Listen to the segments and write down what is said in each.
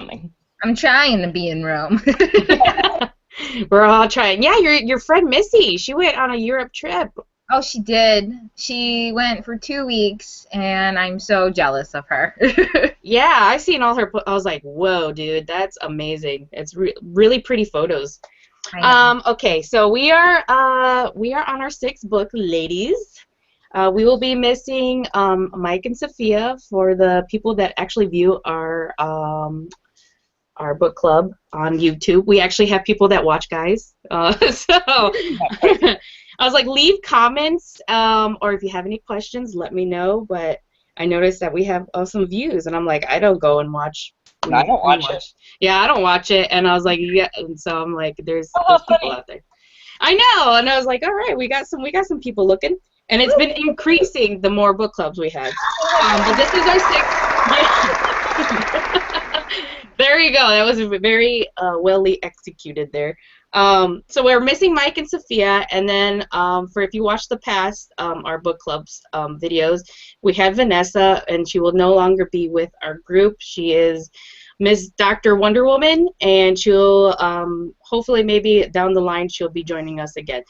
something. I'm trying to be in Rome. We're all trying. Yeah, your friend Missy, she went on a Europe trip. Oh, she did. She went for 2 weeks, and I'm so jealous of her. Yeah, I seen all her. I was like, whoa, dude, that's amazing. It's really pretty photos. I know. Okay, so we are on our sixth book, ladies. We will be missing Mike and Sophia for the people that actually view our book club on YouTube. We actually have people that watch, guys. So I was like, leave comments, or if you have any questions, let me know. But I noticed that we have some views, and I'm like, I don't go and watch. I don't watch it. Yeah, I don't watch it, and I was like, yeah, and so I'm like, there's people funny. out there. I know, and I was like, all right, we got some people looking, and it's been increasing the more book clubs we have. But this is our sixth. There you go. That was very well executed there. So we're missing Mike and Sophia, and then for if you watch the past our book club's videos, we have Vanessa, and she will no longer be with our group. She is Miss Dr. Wonder Woman, and she'll hopefully maybe down the line she'll be joining us again.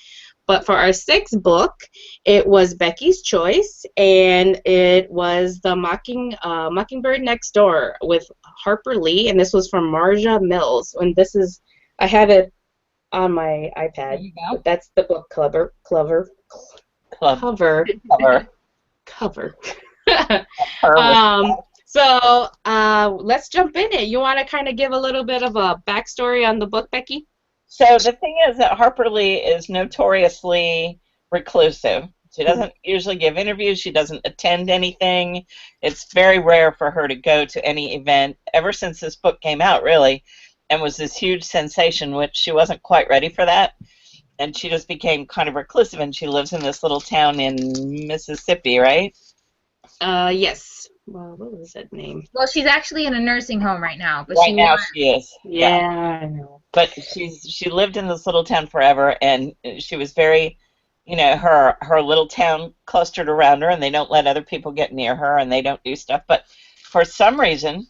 But for our sixth book, it was Becky's choice, and it was the Mockingbird Next Door with Harper Lee, and this was from Marja Mills. And this is, I have it on my iPad. There you go. But that's the book cover. So let's jump in it. You want to kind of give a little bit of a backstory on the book, Becky? So the thing is that Harper Lee is notoriously reclusive. She doesn't usually give interviews. She doesn't attend anything. It's very rare for her to go to any event ever since this book came out, really, and was this huge sensation, which she wasn't quite ready for that. And she just became kind of reclusive, and she lives in this little town in Mississippi, right? Yes. Well, what was that name? Well, she's actually in a nursing home right now. But Right now she is. Yeah, I know. But she lived in this little town forever, and she was very, her little town clustered around her, and they don't let other people get near her, and they don't do stuff. But for some reason,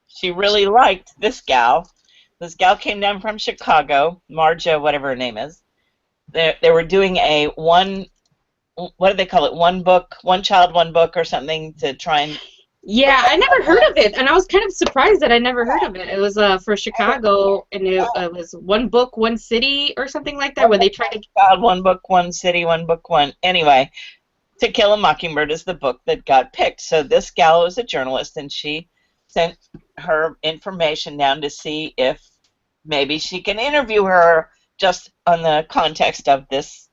she really liked this gal. This gal came down from Chicago, Marja, whatever her name is. They were doing what do they call it? One book, one child, one book, or something to try and. Yeah, I never heard of it, and I was kind of surprised that I never heard of it. It was for Chicago, and it was one book, one city, or something like that, where they tried to. Child, one book, one city, one book, one. Anyway, To Kill a Mockingbird is the book that got picked. So this gal was a journalist, and she sent her information down to see if maybe she can interview her just on the context of this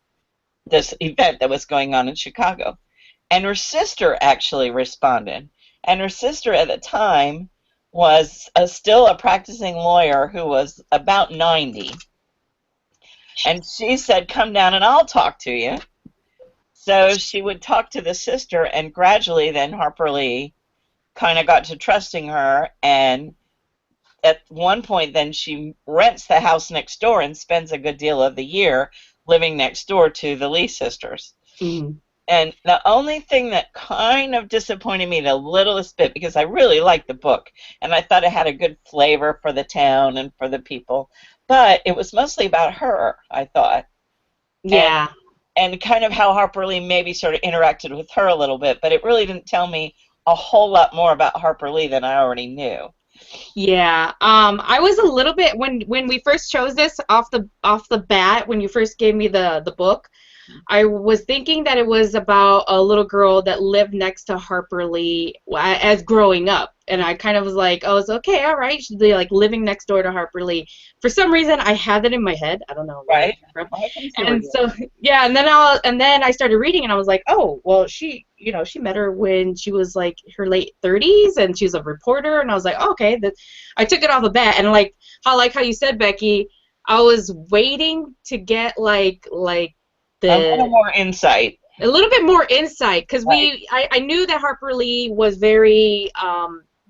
event that was going on in Chicago. And her sister actually responded. And her sister at the time was still a practicing lawyer who was about 90. And she said, come down and I'll talk to you. So she would talk to the sister, and gradually then Harper Lee kind of got to trusting her. And at one point then she rents the house next door and spends a good deal of the year living next door to the Lee sisters. Mm-hmm. And the only thing that kind of disappointed me the littlest bit, because I really liked the book, and I thought it had a good flavor for the town and for the people, but it was mostly about her, I thought. Yeah. And kind of how Harper Lee maybe sort of interacted with her a little bit, but it really didn't tell me a whole lot more about Harper Lee than I already knew. Yeah. I was a little bit when we first chose this off the bat, when you first gave me the book, I was thinking that it was about a little girl that lived next to Harper Lee as growing up. And I kind of was like, oh, it's okay, all right. She's like living next door to Harper Lee. For some reason, I had that in my head. I don't know. Right. And so, yeah, and then I started reading, and I was like, oh, well, she met her when she was like her late 30s, and she's a reporter. And I was like, oh, okay. I took it off the bat, and like how you said, Becky, I was waiting to get like a little more insight. A little bit more insight, because right. I knew that Harper Lee was very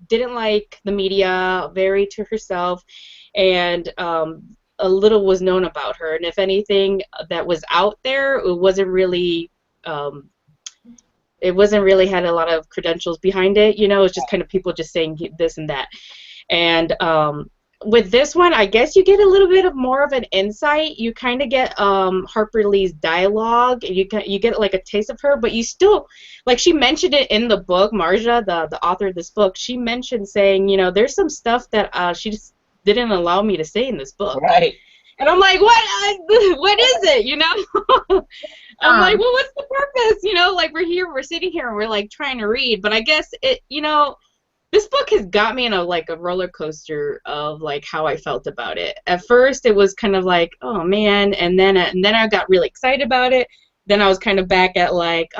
didn't like the media, very to herself, and a little was known about her. And if anything that was out there, it wasn't really had a lot of credentials behind it. It's just kind of people just saying this and that. And with this one, I guess you get a little bit of more of an insight. You kind of get Harper Lee's dialogue. You get like a taste of her, but you still, like, she mentioned it in the book. Marja, the author of this book, she mentioned saying, you know, there's some stuff that she just didn't allow me to say in this book. Right. And I'm like, what is it, you know? I'm like, well, what's the purpose? You know, like, we're sitting here and we're like trying to read, but I guess it, you know, this book has got me in a roller coaster of like how I felt about it. At first, it was kind of like, oh man, and then I got really excited about it. Then I was kind of back at like,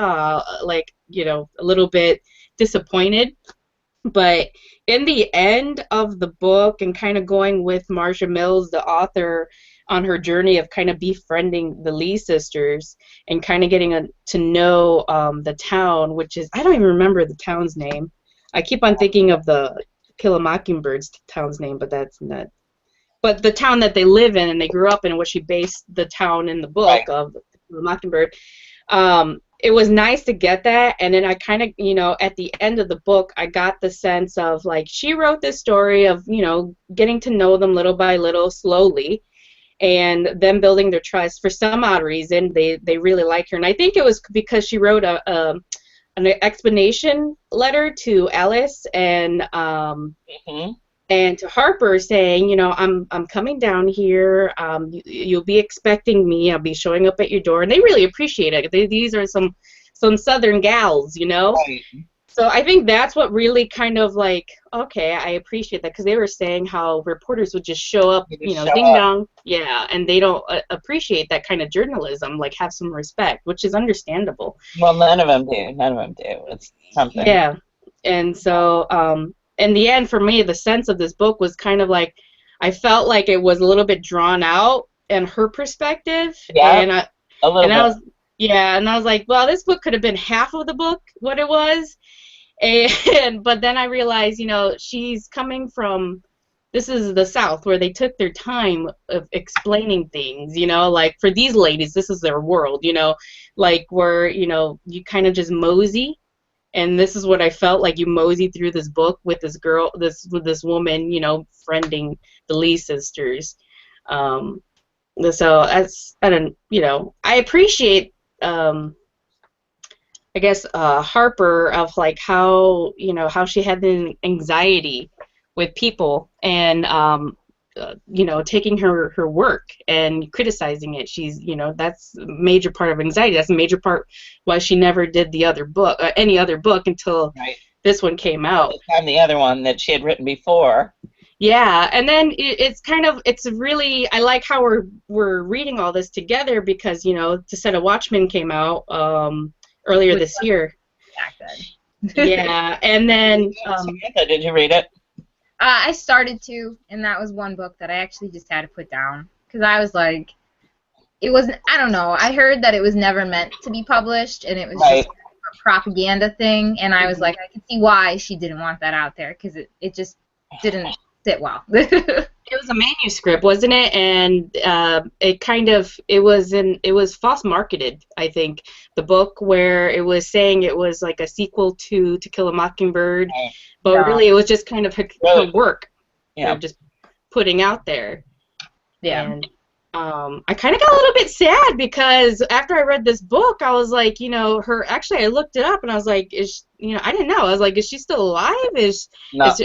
you know, a little bit disappointed. But in the end of the book, and kind of going with Marja Mills, the author, on her journey of kind of befriending the Lee sisters and kind of getting to know the town, which is, I don't even remember the town's name. I keep on thinking of the Kill a Mockingbird's town's name, but that's not. But the town that they live in and they grew up in, what she based the town in the book of Kill a Mockingbird. It was nice to get that, and then I kind of, you know, at the end of the book, I got the sense of like she wrote this story of, you know, getting to know them little by little, slowly, and them building their trust. For some odd reason, they really like her, and I think it was because she wrote an explanation letter to Alice and and to Harper saying, you know, I'm coming down here. You'll be expecting me. I'll be showing up at your door, and they really appreciate it. These are some Southern gals, you know. Right. So I think that's what really kind of like, okay, I appreciate that, because they were saying how reporters would just show up, you know, ding dong, yeah, and they don't appreciate that kind of journalism, like have some respect, which is understandable. Well, none of them do. None of them do. It's something. Yeah, and so in the end, for me, the sense of this book was kind of like, I felt like it was a little bit drawn out in her perspective, and I was like, well, this book could have been half of the book, what it was. But then I realized, you know, she's coming from, this is the South, where they took their time of explaining things, you know, like for these ladies, this is their world, you know, like where, you know, you kind of just mosey, and this is what I felt like, you mosey through this book with this girl, with this woman, you know, friending the Lee sisters. So I don't, you know, I appreciate I guess Harper, of like how, you know, how she had the anxiety with people, and you know, taking her work and criticizing it. She's, you know, that's a major part of anxiety. That's a major part why she never did the other book, any other book, until this one came out. And the other one that she had written before. Yeah, and then it's kind of, it's really, I like how we're reading all this together, because, you know, To Set a Watchman came out earlier this year. Yeah, and then Samantha, did you read it? I started to, and that was one book that I actually just had to put down, because I was like, it wasn't, I don't know, I heard that it was never meant to be published, and it was just a propaganda thing, and I was like, I could see why she didn't want that out there, because it just didn't sit well. It was a manuscript, wasn't it? And it kind of, it was false marketed, I think, the book, where it was saying it was like a sequel to Kill a Mockingbird, but really it was just kind of her work, just putting out there. Yeah. And I kind of got a little bit sad, because after I read this book, I was like, you know, actually I looked it up, and I was like, you know, I didn't know. I was like, is she still alive? Not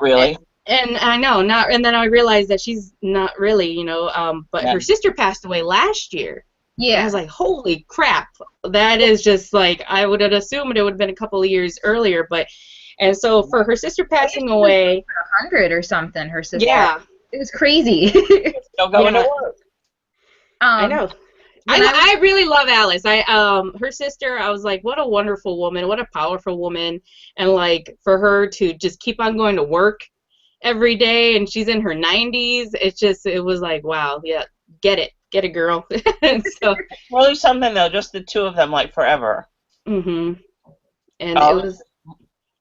really. And I know, and then I realized that she's not really, you know, but her sister passed away last year. Yeah. I was like, holy crap. That is just like, I would have assumed it would have been a couple of years earlier, and so for her sister passing away. 100 or something, her sister. Yeah. It was crazy. Still going to work. I know. I really love Alice. Her sister, I was like, what a wonderful woman, what a powerful woman, and like for her to just keep on going to work every day, and she's in her 90s. It was like, wow, yeah, get it, girl. So, really something though, just the two of them, like forever. And it was.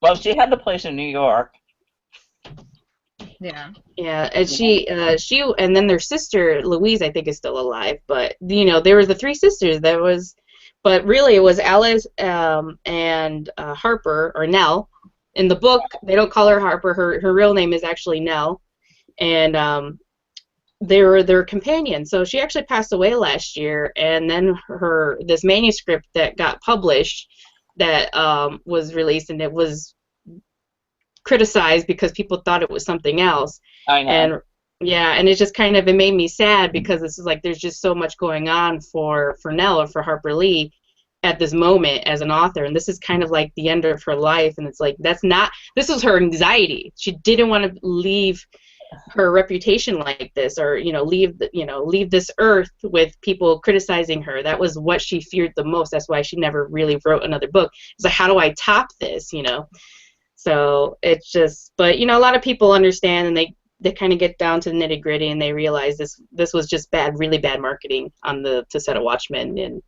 Well, she had the place in New York. Yeah. Yeah, and she and then their sister Louise, I think, is still alive. But you know, there was the three sisters. But really, it was Alice and Harper, or Nell, in the book, they don't call her Harper. Her real name is actually Nell, and they were their companions. So she actually passed away last year, and then this manuscript that got published that was released, and it was criticized because people thought it was something else. I know. And yeah, and it just kind of, it made me sad because it's like there's just so much going on for Nell, or for Harper Lee, at this moment as an author, and this is kind of like the end of her life, and it's like this was her anxiety. She didn't want to leave her reputation like this, or leave this earth with people criticizing her. That was what she feared the most. That's why she never really wrote another book. It's like, how do I top this, So it's just, but a lot of people understand, and they kind of get down to the nitty gritty, and they realize this was just really bad marketing on to Set of Watchmen, and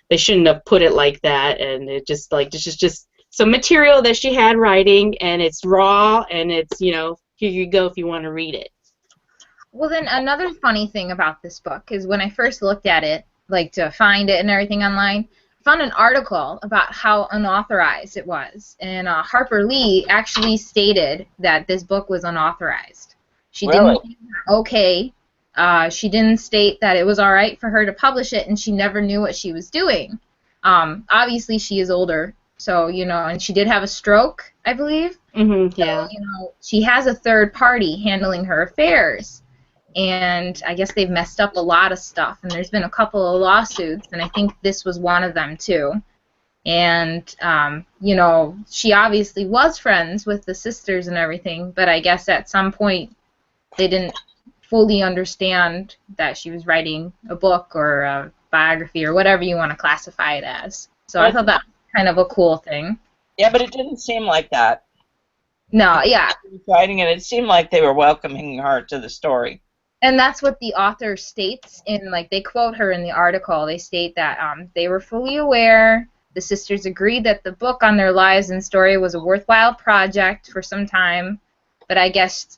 they shouldn't have put it like that. And it's just some material that she had writing, and it's raw, and it's here you go if you want to read it. Well, then another funny thing about this book is when I first looked at it, like to find it and everything online, I found an article about how unauthorized it was, and Harper Lee actually stated that this book was unauthorized. She Really? didn't okay. She didn't state that it was all right for her to publish it, and she never knew what she was doing. Obviously, she is older, so and she did have a stroke, I believe. Mm-hmm, yeah. So, she has a third party handling her affairs, and I guess they've messed up a lot of stuff, and there's been a couple of lawsuits, and I think this was one of them too. And she obviously was friends with the sisters and everything, but I guess at some point they didn't fully understand that she was writing a book or a biography or whatever you want to classify it as. So I thought that was kind of a cool thing. Yeah, but it didn't seem like that. No, yeah. Writing it seemed like they were welcoming her to the story. And that's what the author states in, they quote her in the article. They state that they were fully aware. The sisters agreed that the book on their lives and story was a worthwhile project for some time, but I guess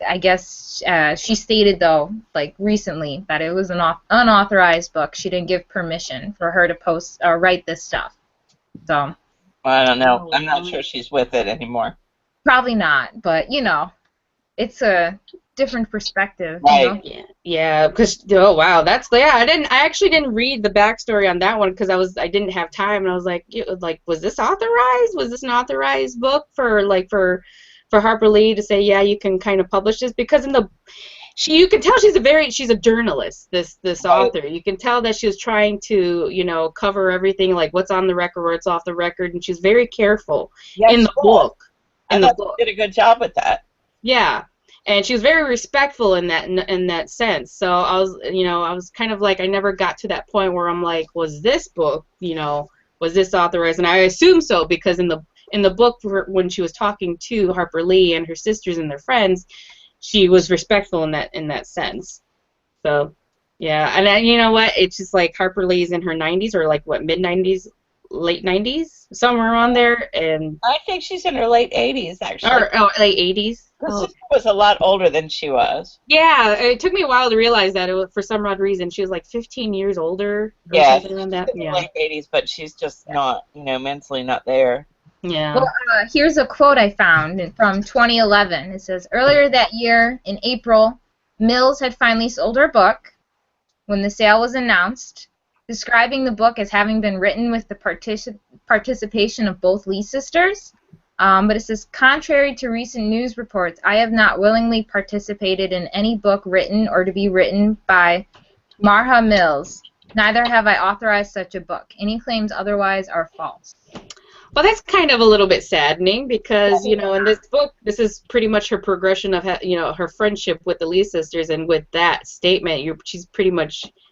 I guess she stated, though, recently, that it was an unauthorized book. She didn't give permission for her to post or write this stuff. So I don't know. I'm not sure she's with it anymore. Probably not, but it's a different perspective. Right. Yeah. Because wow, I actually didn't read the backstory on that one because I didn't have time, and I was like, was this authorized? Was this an authorized book for Harper Lee to say, yeah, you can kind of publish this? Because you can tell she's a journalist, this author. You can tell that she was trying to, cover everything, like what's on the record, what's off the record, and she's very careful in the book. I thought she did a good job with that. Yeah. And she was very respectful in that sense. So I was kind of like, I never got to that point where I'm like, was this book, was this authorized? And I assume so, because in the book, when she was talking to Harper Lee and her sisters and their friends, she was respectful in that sense. So, yeah. And then, you know what? It's just like Harper Lee's in her 90s, or mid-90s, late 90s, somewhere around there. And I think she's in her late 80s, actually. Or late 80s. Her sister was a lot older than she was. Yeah, it took me a while to realize that. For some odd reason, she was 15 years older. Yeah, she's in her late 80s, but she's just not, mentally not there. Yeah. Well, here's a quote I found from 2011. It says, earlier that year, in April, Mills had finally sold her book. When the sale was announced, describing the book as having been written with the participation of both Lee sisters. But it says, contrary to recent news reports, I have not willingly participated in any book written or to be written by Marja Mills. Neither have I authorized such a book. Any claims otherwise are false. Well, that's kind of a little bit saddening because, in this book, this is pretty much her progression of, her friendship with the Lee sisters, and with that statement,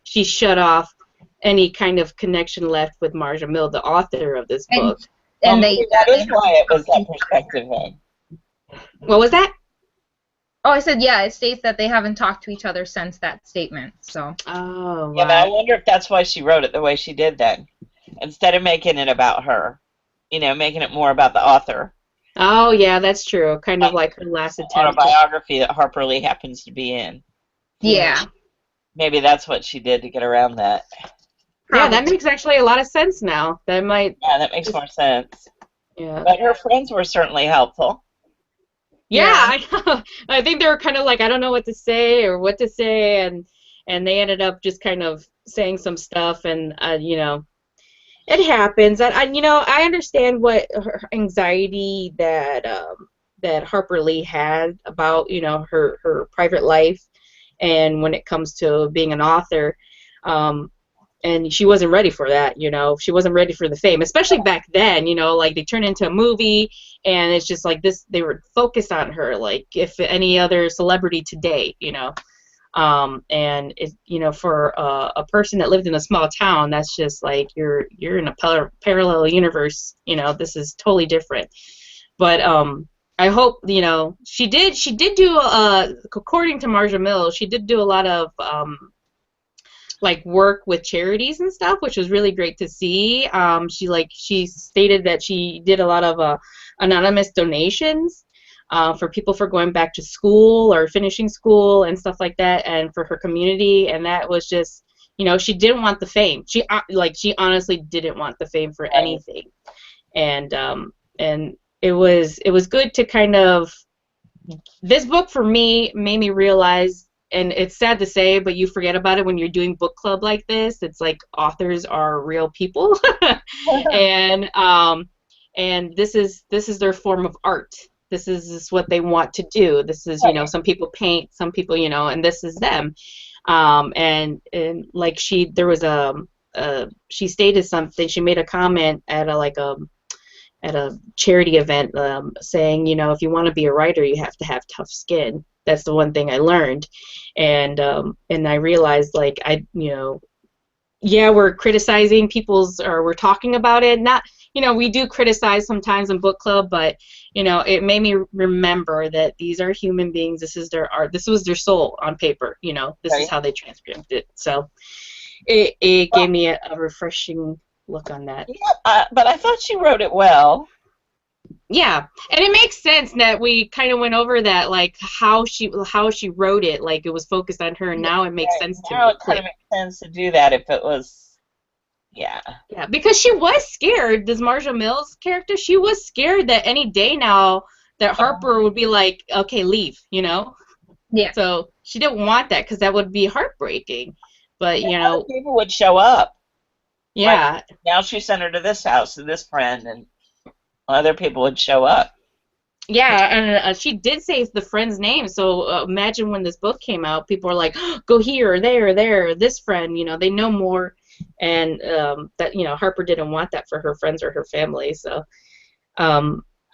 she's shut off any kind of connection left with Marja Mills, the author of this book. And that is why it was that perspective then. What was that? Oh, I said, yeah, it states that they haven't talked to each other since that statement. So. Oh, wow. Yeah, but I wonder if that's why she wrote it the way she did then. Instead of making it about her, making it more about the author. Oh, yeah, that's true. Kind of like her last attempt. Autobiography that Harper Lee happens to be in. Yeah. Maybe that's what she did to get around that. Yeah, that makes actually a lot of sense now. Yeah, that makes more sense. Yeah. But her friends were certainly helpful. Yeah, Yeah. I know. I think they were kind of like, I don't know what to say or what to say, and they ended up just kind of saying some stuff, and it happens. I understand what her anxiety that Harper Lee had about her private life, and when it comes to being an author. Um, and she wasn't ready for that. She wasn't ready for the fame, especially back then. Like they turned into a movie, and it's just like this, they were focused on her like if any other celebrity today. And for a person that lived in a small town, that's just like you're in a parallel universe. This is totally different. But I hope she did do according to Marja Mills, she did do a lot of like work with charities and stuff, which was really great to see. She stated that she did a lot of anonymous donations for people for going back to school or finishing school and stuff like that, and for her community. And that was just, she didn't want the fame. She honestly didn't want the fame for Right. anything. And it was good to kind of, this book for me made me realize, and it's sad to say, but you forget about it when you're doing book club like this. It's like authors are real people, and this is their form of art. This is what they want to do. This is, some people paint, some people, and this is them. And like there was she stated something. She made a comment at a charity event, saying, if you want to be a writer, you have to have tough skin. That's the one thing I learned, and I realized, like, yeah, we're criticizing people's, or we're talking about it. Not, we do criticize sometimes in book club, but it made me remember that these are human beings. This is their art. This was their soul on paper. This is how they transcribed it. So it gave me a refreshing look on that. Yeah, but I thought she wrote it well. Yeah, and it makes sense that we kind of went over that, like how she wrote it, like it was focused on her, and now it makes sense to Now me. it kind of makes sense to do that if it was, yeah. Yeah, because she was scared. This Marja Mills character, she was scared that any day now that Harper would be like, okay, leave, Yeah. So she didn't want that, because that would be heartbreaking. But Other people would show up. yeah. Like, now she sent her to this house to this friend, and other people would show up. Yeah, and she did say the friend's name. So imagine when this book came out, people were like, oh, go here, there, this friend. They know more, and that Harper didn't want that for her friends or her family. So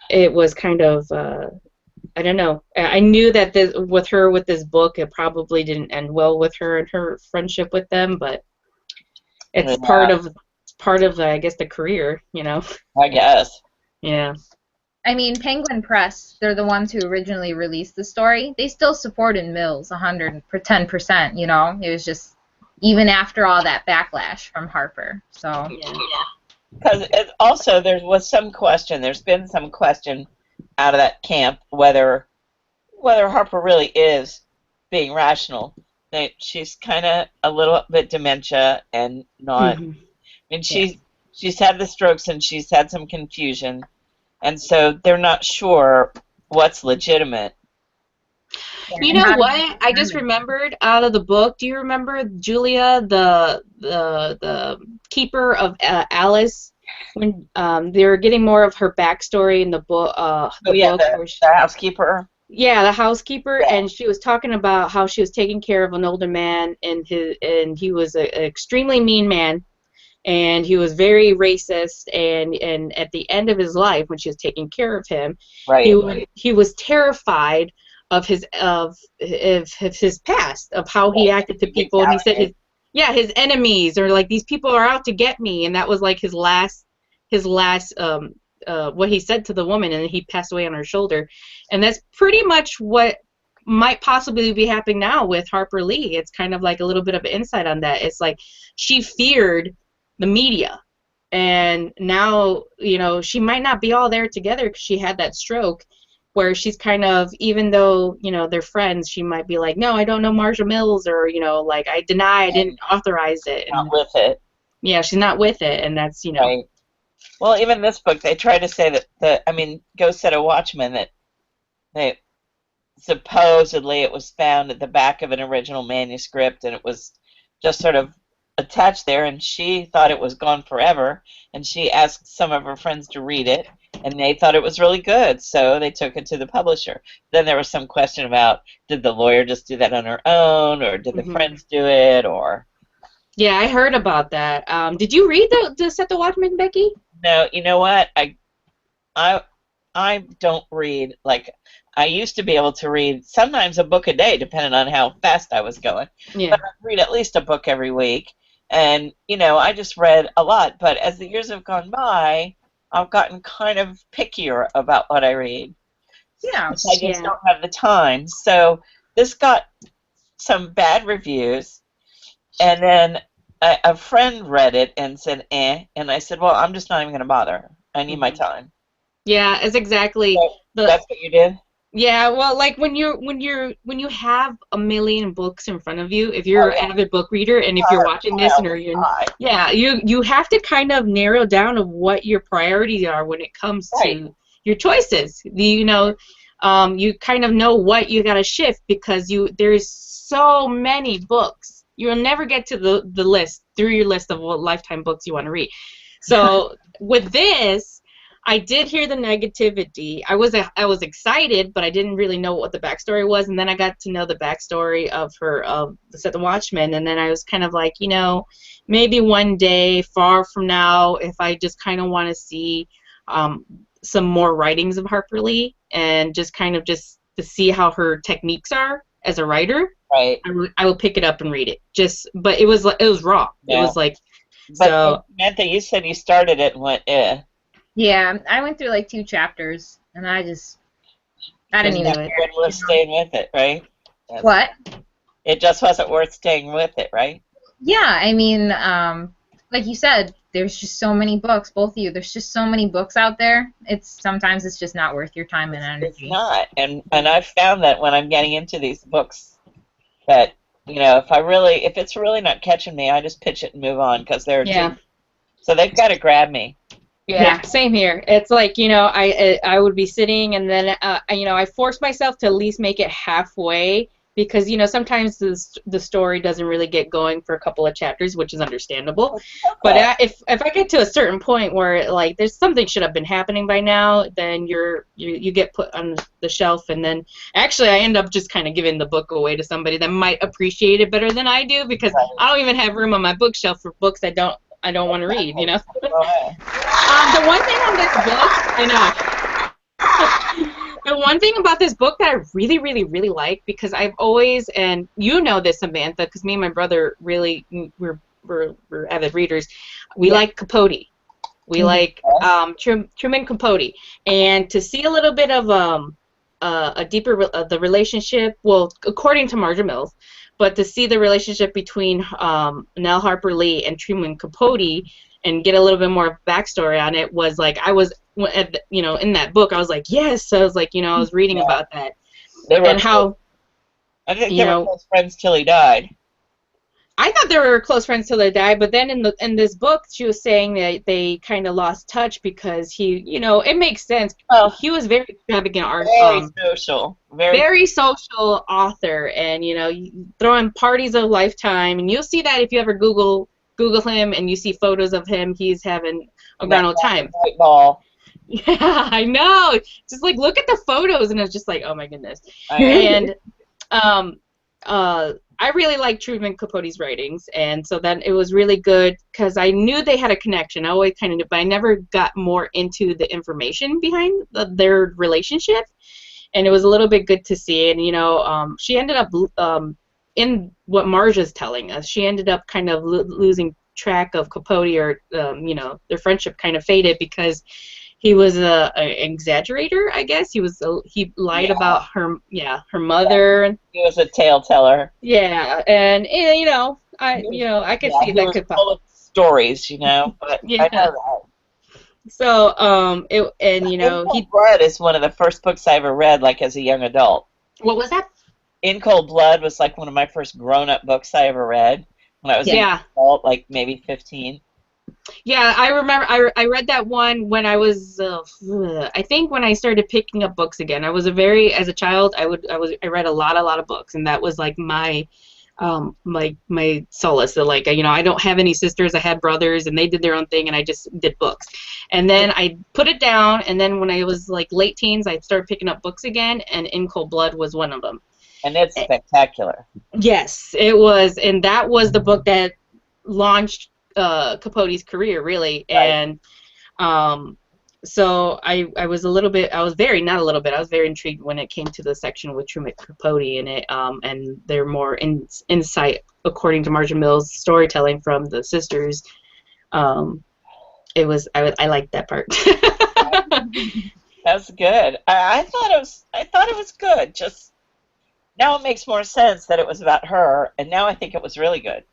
it was kind of I don't know. I knew that with this book, it probably didn't end well with her and her friendship with them, but it's part of I guess the career. I guess. Yeah. I mean, Penguin Press, they're the ones who originally released the story. They still supported Mills 110%, It was just, even after all that backlash from Harper. So, Yeah. Because also there's been some question out of that camp whether Harper really is being rational. She's kind of a little bit dementia and not. Mm-hmm. I mean, she's had the strokes and she's had some confusion, and so they're not sure what's legitimate. You know what? I just remembered out of the book. Do you remember Julia, the keeper of Alice, when they were getting more of her backstory in the book? The housekeeper. Yeah, the housekeeper, Yeah. and she was talking about how she was taking care of an older man, and he was an extremely mean man, and he was very racist, and at the end of his life, when she was taking care of him, Right. he was terrified of his past, of how he acted to people, and he said his enemies, or like, these people are out to get me, and that was like his last what he said to the woman, and he passed away on her shoulder. And that's pretty much what might possibly be happening now with Harper Lee. It's kind of like a little bit of insight on that. It's like she feared the media, and now she might not be all there together because she had that stroke, where she's kind of, even though they're friends, she might be like, no, I don't know Marja Mills, or like, I deny, I didn't authorize it, and Not with it. yeah, she's not with it, and that's Right. Well, even this book, they try to say that Go Set a Watchman, that they supposedly it was found at the back of an original manuscript and it was just sort of attached there, and she thought it was gone forever, and she asked some of her friends to read it, and they thought it was really good, so they took it to the publisher. Then there was some question about, did the lawyer just do that on her own, or did the friends do it, or... Yeah, I heard about that. Did you read the Set the Watchman, Becky? No, you know what? I don't read, like, I used to be able to read sometimes a book a day, depending on how fast I was going. Yeah. But I read at least a book every week. And, I just read a lot. But as the years have gone by, I've gotten kind of pickier about what I read. Yeah. I just don't have the time. So this got some bad reviews. And then a friend read it and said, eh. And I said, well, I'm just not even going to bother. I need my time. Yeah, it's exactly. So that's what you did? Yeah, well, like when you have a million books in front of you, if you're an avid book reader, and if you're watching this and you have to kind of narrow down of what your priorities are when it comes to your choices. You kind of know what you gotta shift, because there's so many books. You'll never get to the list through your list of what lifetime books you want to read. So with this, I did hear the negativity. I was excited, but I didn't really know what the backstory was. And then I got to know the backstory of the Set the Watchman. And then I was kind of like, maybe one day, far from now, if I just kind of want to see some more writings of Harper Lee, and just kind of just to see how her techniques are as a writer, right? I will pick it up and read it. But it was raw. Yeah. It was like. But so, Samantha, you said you started it and went, eh. Yeah, I went through like 2 chapters, and I didn't even care. It wasn't worth staying with it, right? What? It just wasn't worth staying with it, right? Yeah, I mean, like you said, there's just so many books, both of you. There's just so many books out there. Sometimes it's just not worth your time and energy. It's not, and I've found that when I'm getting into these books, that if it's really not catching me, I just pitch it and move on, because so they've got to grab me. Yeah, same here. It's like, I would be sitting, and then, I force myself to at least make it halfway, because, sometimes the story doesn't really get going for a couple of chapters, which is understandable. Okay. But if I get to a certain point where, like, there's something should have been happening by now, then you get put on the shelf, and then actually I end up just kind of giving the book away to somebody that might appreciate it better than I do, because I don't even have room on my bookshelf for books I don't want to read, The one thing on this book, the one thing about this book that I really, really, really like, because I've always, and you know this, Samantha, because me and my brother we're avid readers. We like Capote. We like Truman Capote, and to see a little bit of a deeper the relationship. Well, according to Marja Mills. But to see the relationship between Nell Harper Lee and Truman Capote and get a little bit more backstory on it was like, I was, in that book, I was like, yes. So I was like, I was reading about that. And how, I think they were close friends till he died. I thought they were close friends till they died, but then in this book, she was saying that they kind of lost touch because he, it makes sense. Oh, he was very extravagant art. Very social author, and throwing parties of a lifetime. And you'll see that if you ever Google him and you see photos of him, he's having a grand old time. White ball. Yeah, I know. Just like look at the photos, and it's just like, oh my goodness. And I really like Truman Capote's writings, and so then it was really good because I knew they had a connection. I always kind of knew, but I never got more into the information behind their relationship, and it was a little bit good to see. And she ended up in what Marja's telling us. She ended up kind of losing track of Capote, or their friendship kind of faded because he was an exaggerator, I guess. He lied about her mother. He was a tale teller. Yeah, and I could see that could full of stories, but I know that. So Blood is one of the first books I ever read, like as a young adult. What was that? In Cold Blood was like one of my first grown-up books I ever read when I was an adult, like maybe 15. Yeah, I remember I read that one when I was I think when I started picking up books again. I was a very as a child I read a lot of books, and that was like my solace. So like I don't have any sisters. I had brothers, and they did their own thing, and I just did books. And then I put it down, and then when I was like late teens, I started picking up books again, and In Cold Blood was one of them. And it's spectacular. Yes, it was, and that was the book that launched Capote's career, really. Right. And um, so I was a little bit, I was very, not a little bit, I was very intrigued when it came to the section with Truman Capote in it, and their more insight, according to Marja Mill's storytelling from the sisters. Um, I liked that part. That's good. I thought it was good. Just now it makes more sense that it was about her, and now I think it was really good.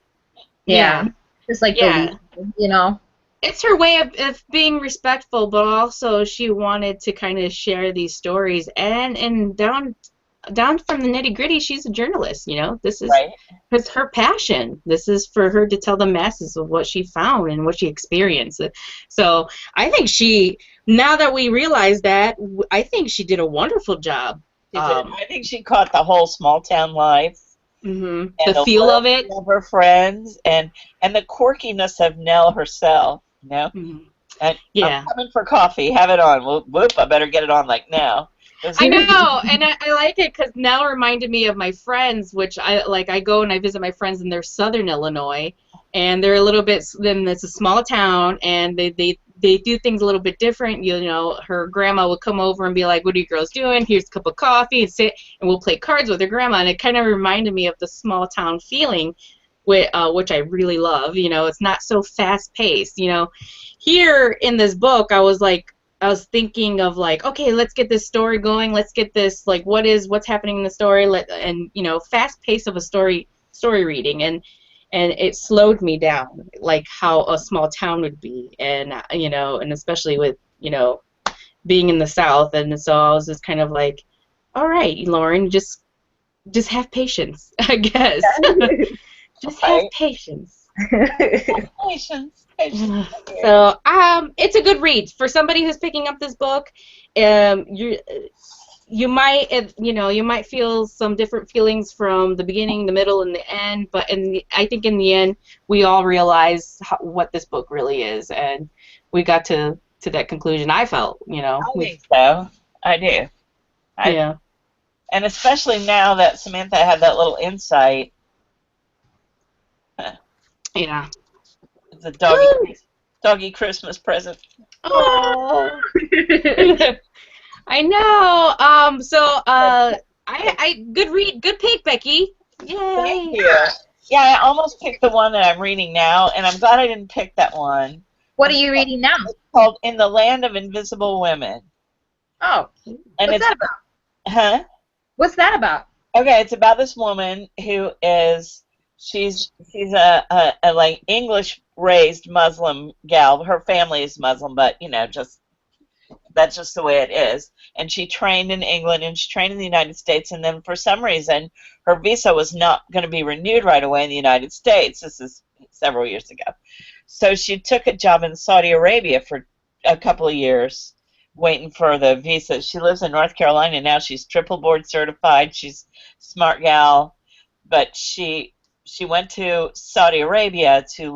Yeah. Just like Yeah. the lead, It's her way of being respectful, but also she wanted to kind of share these stories, and down from the nitty gritty, she's a journalist. This is Right. it's her passion. This is for her to tell the masses of what she found and what she experienced. So I think now that we realize that, I think she did a wonderful job. She did. I think she caught the whole small town life The and the feel of it. loyalty of her friends and the quirkiness of Nell herself. Mhm. And I'm Yeah. coming for coffee. Have it on. Well, whoop! I better get it on like now. I know, and I like it because now reminded me of my friends, which I go and I visit my friends in their southern Illinois, and they're a little bit. Then it's a small town, and they do things a little bit different. Her grandma would come over and be like, "What are you girls doing? Here's a cup of coffee," and sit, and we'll play cards with her grandma, and it kind of reminded me of the small town feeling, which I really love. It's not so fast paced. Here in this book, I was thinking of like, okay, let's get this story going. Let's get this like, what's happening in the story? And fast pace of a story reading, and it slowed me down, like how a small town would be, and especially with being in the South, and so I was just kind of like, all right, Lauren, just have patience, I guess. Just have Right. patience. Patience. Patience. So, it's a good read for somebody who's picking up this book. You might, you might feel some different feelings from the beginning, the middle, and the end. But I think in the end, we all realize what this book really is, and we got to that conclusion. I felt, I think so. I do. yeah, And especially now that Samantha had that little insight, yeah. it's a doggy Christmas present. Oh. I know. I good read, good pick, Becky. Thank Yay. you. Yeah, I almost picked the one that I'm reading now, and I'm glad I didn't pick that one. What are you reading now? It's called In the Land of Invisible Women. Oh, And what's that about? huh? What's that about? Okay, it's about this woman who is she's a like English raised Muslim gal. Her family is Muslim, but just that's just the way it is. And she trained in England and she trained in the United States, and then for some reason her visa was not going to be renewed right away in the United States. This is several years ago. So she took a job in Saudi Arabia for a couple of years waiting for the visa. She lives in North Carolina now. She's triple board certified. She's a smart gal, but she went to Saudi Arabia to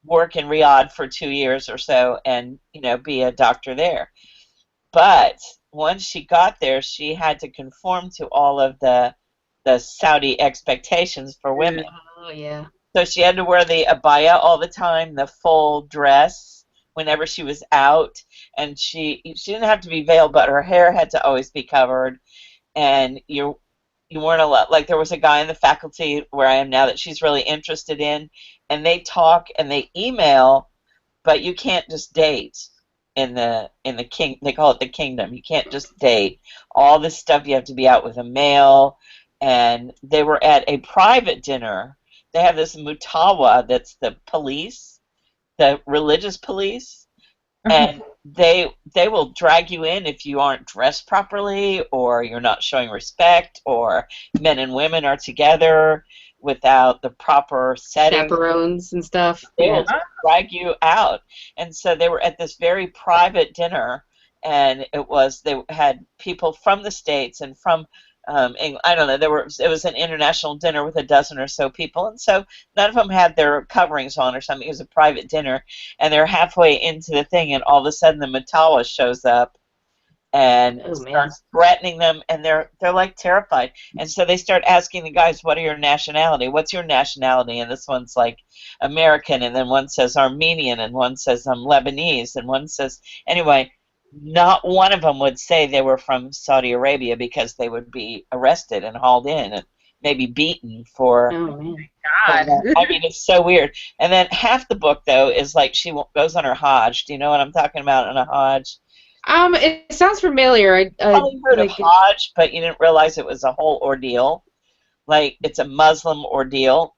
work in Riyadh for 2 years or so, and be a doctor there. But once she got there, she had to conform to all of the Saudi expectations for women. Oh yeah. So she had to wear the abaya all the time, the full dress whenever she was out, and she didn't have to be veiled, but her hair had to always be covered, and you weren't allowed. Like there was a guy in the faculty where I am now that she's really interested in, and they talk and they email, but you can't just date in the king. They call it the kingdom. You can't just date. All this stuff you have to be out with a male, and they were at a private dinner. They have this mutawa that's the police, the religious police, and they will drag you in if you aren't dressed properly or you're not showing respect or men and women are together. without the proper setting. Chaperones and stuff. They Yeah. will just drag you out. And so they were at this very private dinner, and they had people from the States and from I don't know. It was an international dinner with a dozen or so people, and so none of them had their coverings on or something. It was a private dinner, and they're halfway into the thing, and all of a sudden the Matawa shows up and Oh man. starts threatening them, and they're like terrified. And so they start asking the guys, "What are your nationality? What's your nationality?" And this one's like American, and then one says Armenian, and one says I'm Lebanese, and one says anyway. Not one of them would say they were from Saudi Arabia because they would be arrested and hauled in and maybe beaten for. Oh man. God. I mean, it's so weird. And then half the book though is like she goes on her Hajj. Do you know what I'm talking about on a Hajj? It sounds familiar. You probably heard of Hajj, but you didn't realize it was a whole ordeal. Like it's a Muslim ordeal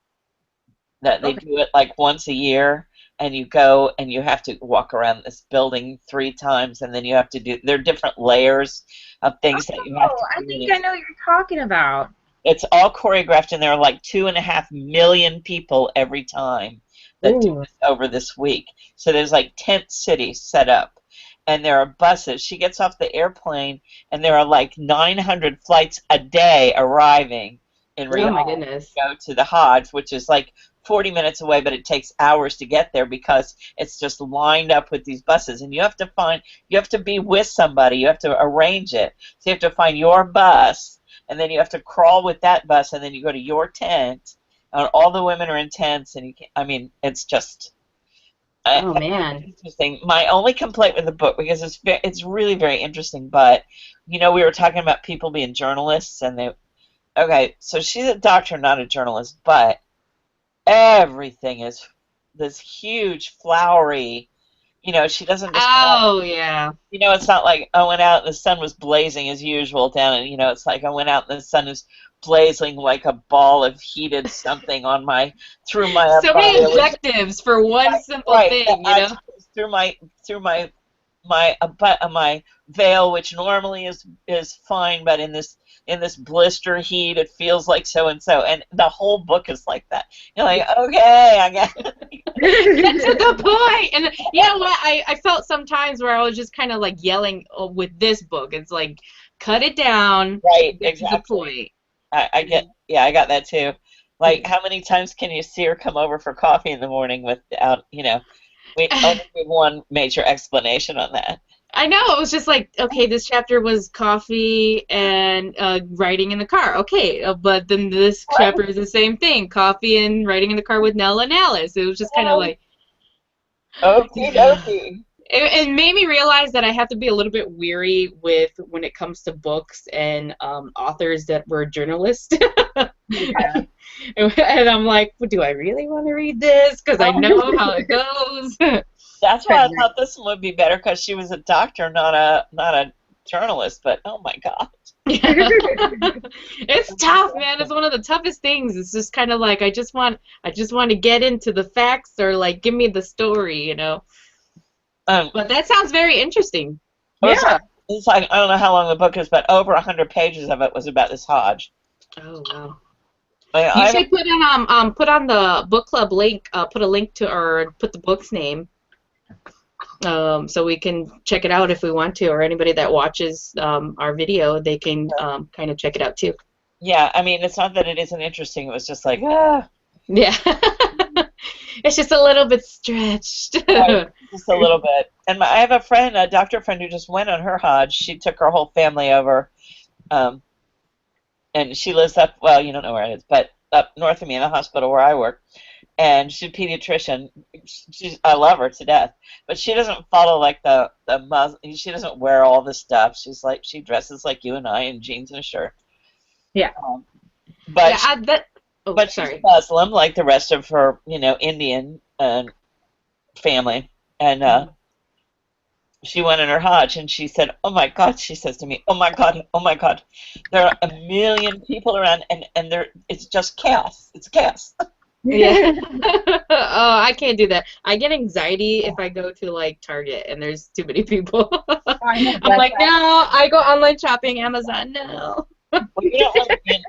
that they do it like once a year, and you go and you have to walk around this building 3 times, and then you have to do. There are different layers of things that you have to do. I think I know what you're talking about. It's all choreographed, and there are like 2.5 million people every time that do this over this week. So there's like tent cities set up. And there are buses. She gets off the airplane, and there are like 900 flights a day arriving in Riyadh. Oh my goodness. To go to the Hajj, which is like 40 minutes away, but it takes hours to get there because it's just lined up with these buses. And you have to be with somebody. You have to arrange it. So you have to find your bus, and then you have to crawl with that bus, and then you go to your tent. And all the women are in tents, and it's just. Oh man. Interesting. My only complaint with the book, because it's really very interesting, but we were talking about people being journalists, and so she's a doctor, not a journalist, but everything is this huge flowery. She doesn't just. Oh yeah. It's not like I went out and the sun was blazing as usual down, and it's like I went out and the sun is blazing like a ball of heated something through my. So many objectives for one simple thing, Through my veil, which normally is fine, but in this blister heat, it feels like so and so, and the whole book is like that. You're like, okay, I got get to the point. And you know what? I felt sometimes where I was just kind of like yelling with this book. It's like, cut it down. Right, get exactly. to the point. I got that too. Like, how many times can you see her come over for coffee in the morning without, we only give one major explanation on that. I know, it was just like, okay, this chapter was coffee and riding in the car. Okay, but then this chapter is the same thing, coffee and riding in the car with Nell and Alice. It was just kind of like... Okie dokie. It made me realize that I have to be a little bit weary when it comes to books and authors that were journalists. Yeah. And I'm like, well, do I really want to read this? Because I know how it goes. That's why I thought this one would be better, because she was a doctor, not a journalist. But oh my god, it's tough, man. It's one of the toughest things. It's just kind of like I just want to get into the facts, or like give me the story, But that sounds very interesting. Yeah. It's like I don't know how long the book is, but over 100 pages of it was about this Hajj. Oh wow. You should put on the book club link. Put a link to, or put the book's name. So we can check it out if we want to, or anybody that watches our video, they can kind of check it out too. Yeah, it's not that it isn't interesting. It was just like, Yeah. It's just a little bit stretched. Right, just a little bit. And I have a friend, a doctor friend, who just went on her Hajj. She took her whole family over, and she lives up, well, you don't know where it is, but up north of me in the hospital where I work. And she's a pediatrician. I love her to death, but she doesn't follow like the Muslim. She doesn't wear all the stuff. She dresses like you and I in jeans and a shirt. Yeah. But sorry. she's Muslim like the rest of her, Indian family, and she went in her Hajj, and she said, "Oh my God!" She says to me, "Oh my God! Oh my God! There are 1 million people around, and it's just chaos. It's chaos." Yeah. Oh, I can't do that. I get anxiety if I go to like Target and there's too many people. I'm like, no. I go online shopping, Amazon, no. Well,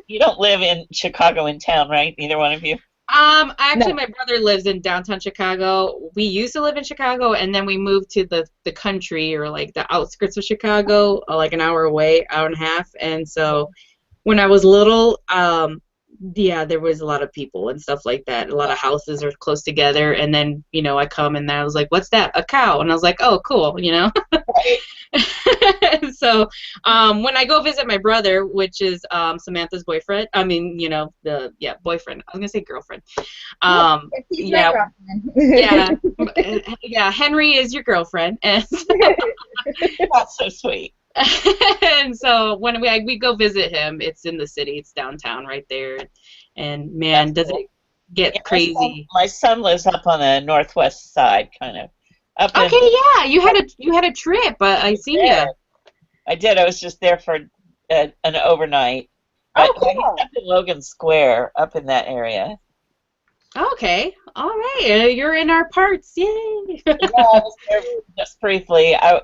you don't live in Chicago in town, right? Neither one of you. Actually, No. my brother lives in downtown Chicago. We used to live in Chicago, and then we moved to the country or like the outskirts of Chicago, like an hour away, hour and a half. And so when I was little, yeah, there was a lot of people and stuff like that. A lot of houses are close together, and then I come and I was like, "What's that? A cow?" And I was like, "Oh, cool." Right. So when I go visit my brother, which is Samantha's boyfriend, I mean, boyfriend. I was gonna say girlfriend. He's my Yeah, yeah, girlfriend. yeah. Henry is your girlfriend, and That's so sweet. and so when we go visit him, it's in the city. It's downtown right there, and That's man, does cool. it get Yeah, crazy. my son lives up on the northwest side, kind of. Up in. Okay, yeah, you had a trip. I seen Yeah, you. I did. I was just there for an overnight. But Oh, yeah, he's cool. up in Logan Square, up in that area. Okay, all right, you're in our parts, yay! Yeah, I was there just briefly. I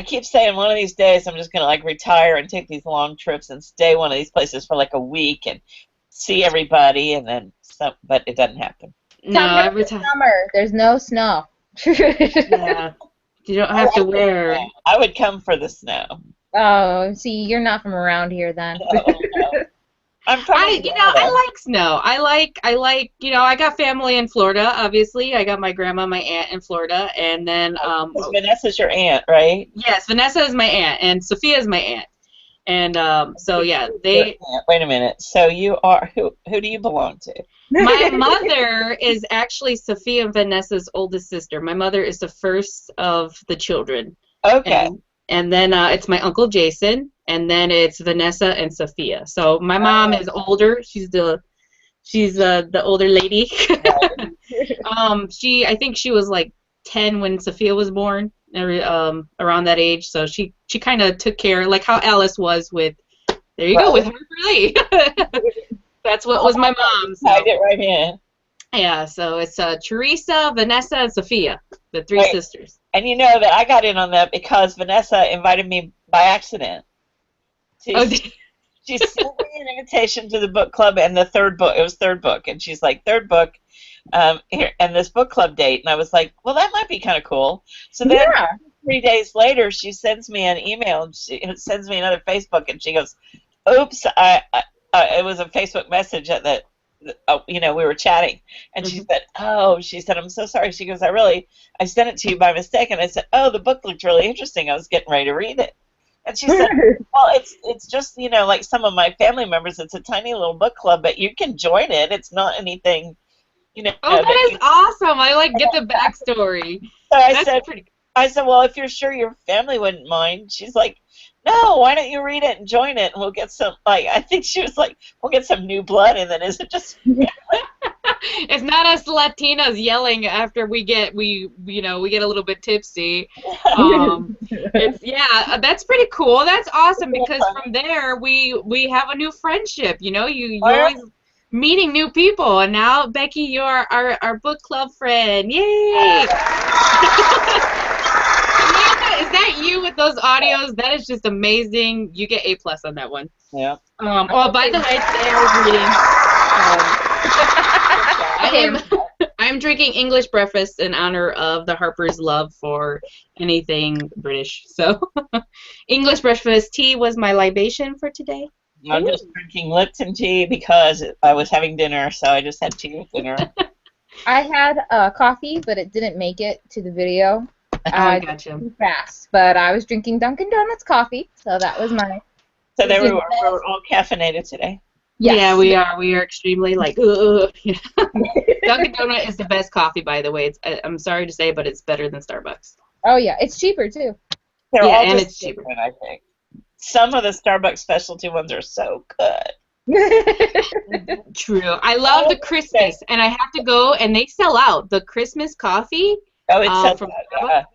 keep saying one of these days I'm just gonna like retire and take these long trips and stay one of these places for like a week and see everybody and then some, but it doesn't happen. Come No, back every this time, summer. There's no snow. yeah, you don't I have to like the wear. snow. I would come for the snow. Oh, see, you're not from around here then. Oh no, I'm from Florida. I like snow. I got family in Florida, obviously. I got my grandma, my aunt in Florida, and then Because Vanessa's your aunt, right? yes, Vanessa is my aunt, and Sophia is my aunt, and so yeah, Your they. aunt. Wait a minute. So you are who do you belong to? My mother is actually Sophia and Vanessa's oldest sister. My mother is the first of the children, Okay. and then it's my uncle Jason, and then it's Vanessa and Sophia. So my mom is older. She's the older lady. I think she was like 10 when Sophia was born, around that age. So she kind of took care, like how Alice was with. There you go with Right. Harper Lee. That's what Oh was my mom. tied So it right in. yeah, so it's Teresa, Vanessa, and Sophia, the three Right. sisters. And you know that I got in on that because Vanessa invited me by accident. Oh, She sent me an invitation to the book club and the third book. It was third book, and she's like, third book, here and this book club date, and I was like, well, that might be kind of cool. So then Yeah. 3 days later, she sends me an email and she sends me another Facebook, and she goes, "Oops, it was a Facebook message that we were chatting, and she said, "Oh," she said, "I'm so sorry." She goes, I sent it to you by mistake," and I said, "Oh, the book looked really interesting. I was getting ready to read it." And she said, "Well, it's just like some of my family members. It's a tiny little book club, but you can join it. It's not anything, oh, that that is you." awesome. I like get the backstory. So That's pretty. I said, "Well, if you're sure your family wouldn't mind," she's like, "No, why don't you read it and join it, and we'll get some." Like, I think she was like, "We'll get some new blood, and then is it just?" It's not us Latinas yelling after we get a little bit tipsy. It's that's pretty cool. That's awesome because from there we have a new friendship. You always meeting new people, and now Becky, you're our book club friend. Yay! Amanda, is that you with those audios? That is just amazing. You get A+ on that one. Yeah. Oh, by the way, today I was reading. I am drinking English breakfast in honor of the Harper's love for anything British. So, English breakfast tea was my libation for today. I'm just drinking Lipton tea because I was having dinner, so I just had tea with dinner. I had coffee, but it didn't make it to the video. Oh, gotcha. Too fast, but I was drinking Dunkin' Donuts coffee, so that was my. So we were all caffeinated today. Yes. Yeah, we are. We are extremely like. Dunkin' Donut is the best coffee, by the way. I'm sorry to say, but it's better than Starbucks. Oh yeah, it's cheaper too. They're Yeah, all and just it's cheaper. different, I think. Some of the Starbucks specialty ones are so good. True. I love the Christmas, and I have to go, and they sell out the Christmas coffee. Oh, it's From yeah.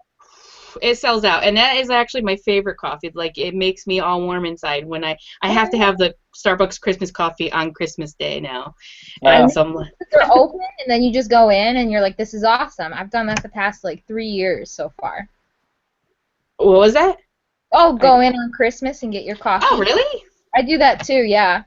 It sells out, and that is actually my favorite coffee. Like, it makes me all warm inside when I have to have the Starbucks Christmas coffee on Christmas Day now. Wow. And so they're open, and then you just go in, and you're like, "This is awesome." I've done that the past like 3 years so far. what was that? Oh, go in on Christmas and get your coffee. Oh, really? I do that too. Yeah,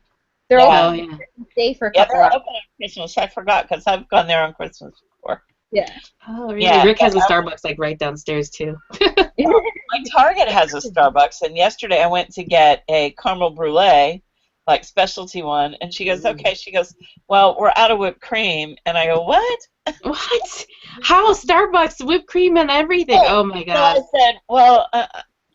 they're Yeah. Oh open yeah. stay for a Yeah, couple they're hours. open on Christmas. I forgot because I've gone there on Christmas before. Yeah. Oh really? Yeah, Rick but has a Starbucks like right downstairs too. my Target has a Starbucks, and yesterday I went to get a caramel brulee, like specialty one, and she goes, Ooh. "Okay." She goes, "Well, we're out of whipped cream," and I go, "What?" What? How Starbucks whipped cream and everything? Oh, Oh my so I god. said, "Well,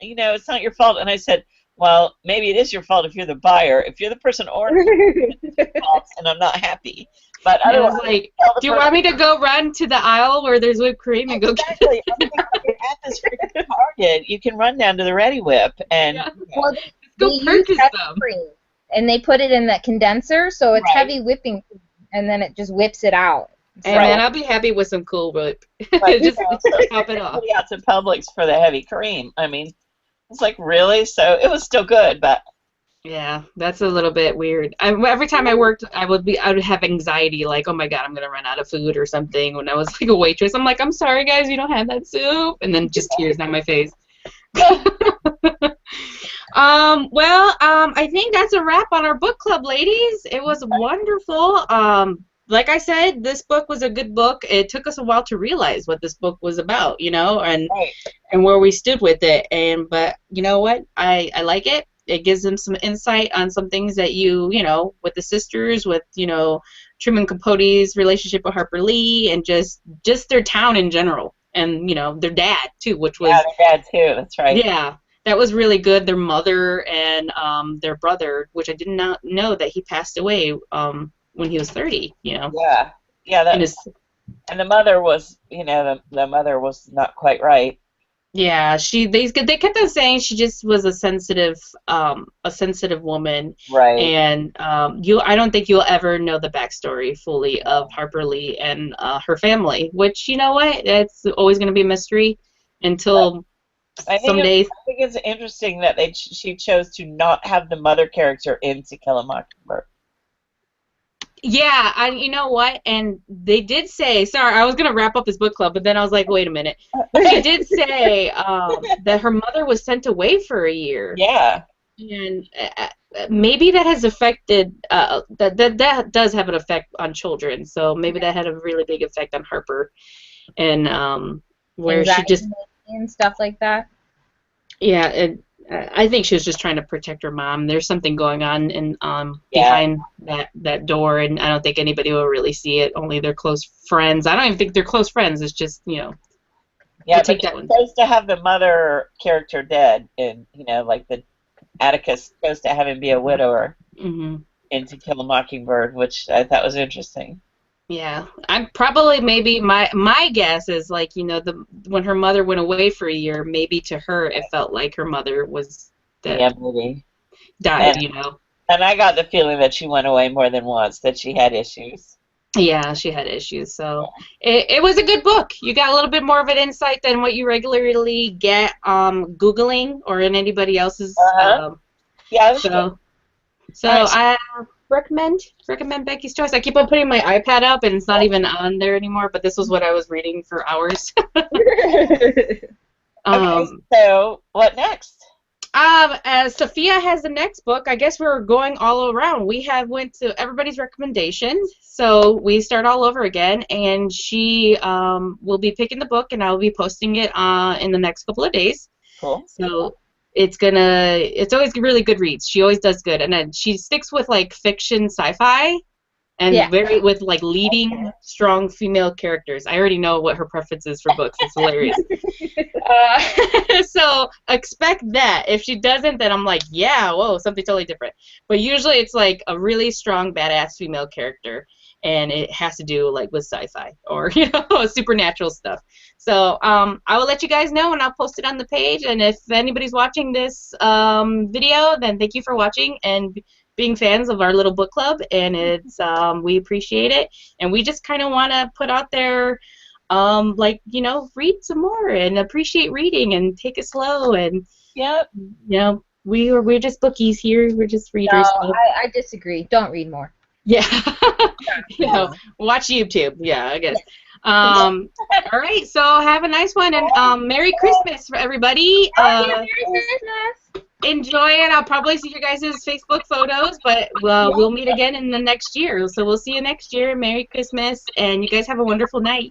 it's not your fault." And I said, "Well, maybe it is your fault if you're the buyer. If you're the person ordering, it's your fault, and I'm not happy. But Yeah, otherwise, it's like, tell the do you person." want me to go run to the aisle where there's whipped cream and go get Exactly. I'm thinking, if you're at this freaking Target, you can run down to the Ready Whip and yeah, Well, let's they go use purchase heavy them. cream, and they put it in that condenser, so it's right, heavy whipping cream, and then it just whips it out. And right. then I'll be happy with some Cool Whip. But Just so top it off. somebody out to Publix for the heavy cream. I mean, it's like really. So it was still good, but Yeah, that's a little bit weird. Every time I worked, I would have anxiety, like, oh my God, I'm gonna run out of food or something. When I was like a waitress, I'm like, I'm sorry guys, you don't have that soup, and then just tears down my face. I think that's a wrap on our book club, ladies. It was wonderful. Like I said, this book was a good book. It took us a while to realize what this book was about, right, and where we stood with it. But you know what? I like it. It gives them some insight on some things that with the sisters, with Truman Capote's relationship with Harper Lee, and just their town in general, and their dad too, which yeah, was their dad too. That's right. yeah, that was really good. Their mother and their brother, which I did not know that he passed away when he was 30. Yeah, yeah. In his And the mother was, the mother was not quite right. Yeah, they kept on saying she just was a sensitive woman, Right. and I don't think you'll ever know the backstory fully of Harper Lee and her family, which you know what, it's always going to be a mystery until I think it's, someday. I think it's interesting that she chose to not have the mother character in To Kill a Mockingbird. Yeah, you know what, and they did say. Sorry, I was going to wrap up this book club, but then I was like, wait a minute. She did say that her mother was sent away for a year. Yeah. And maybe that has affected that does have an effect on children. So maybe that had a really big effect on Harper, and where she Anxiety just and stuff like that. yeah, I think she was just trying to protect her mom. There's something going on in Yeah. behind that door, and I don't think anybody will really see it. Only their close friends. I don't even think they're close friends. It's just Yeah, we'll but take she that one. chose to have the mother character dead, and like the Atticus chose to have him be a widower Hmm. in To Kill a Mockingbird, which I thought was interesting. Yeah, I'm probably maybe my guess is like when her mother went away for a year, maybe to her it felt like her mother was that Yeah, maybe. died. And and I got the feeling that she went away more than once, that she had issues. Yeah, she had issues. So it was a good book. You got a little bit more of an insight than what you regularly get Googling or in anybody else's. Uh-huh. Yeah, that's good. So All right, so I recommend Becky's Choice. I keep on putting my iPad up and it's not even on there anymore. But this was what I was reading for hours. okay, so what next? As Sophia has the next book, I guess we're going all around. We went to everybody's recommendations, so we start all over again. And she will be picking the book, and I will be posting it in the next couple of days. Cool. So it's always really good reads. She always does good, and then she sticks with like fiction, sci-fi, and with like leading strong female characters. I already know what her preference is for books. It's hilarious. So expect that. If she doesn't, then I'm like, yeah, whoa, something totally different. But usually it's like a really strong, badass female character, and it has to do like with sci-fi or supernatural stuff. So I will let you guys know, and I'll post it on the page. And if anybody's watching this video, then thank you for watching and being fans of our little book club, and it's we appreciate it, and we just kind of want to put out there read some more and appreciate reading and take it slow, and Yep. we're just bookies here, we're just readers. No, I disagree. Don't read more. Yeah. Watch YouTube, yeah, I guess. All right, so have a nice one, and Merry Christmas for everybody. Merry Christmas. enjoy it. I'll probably see your guys' Facebook photos, but we'll meet again in the next year. So we'll see you next year. Merry Christmas, and you guys have a wonderful night.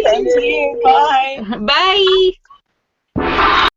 Thank you. Bye. Bye.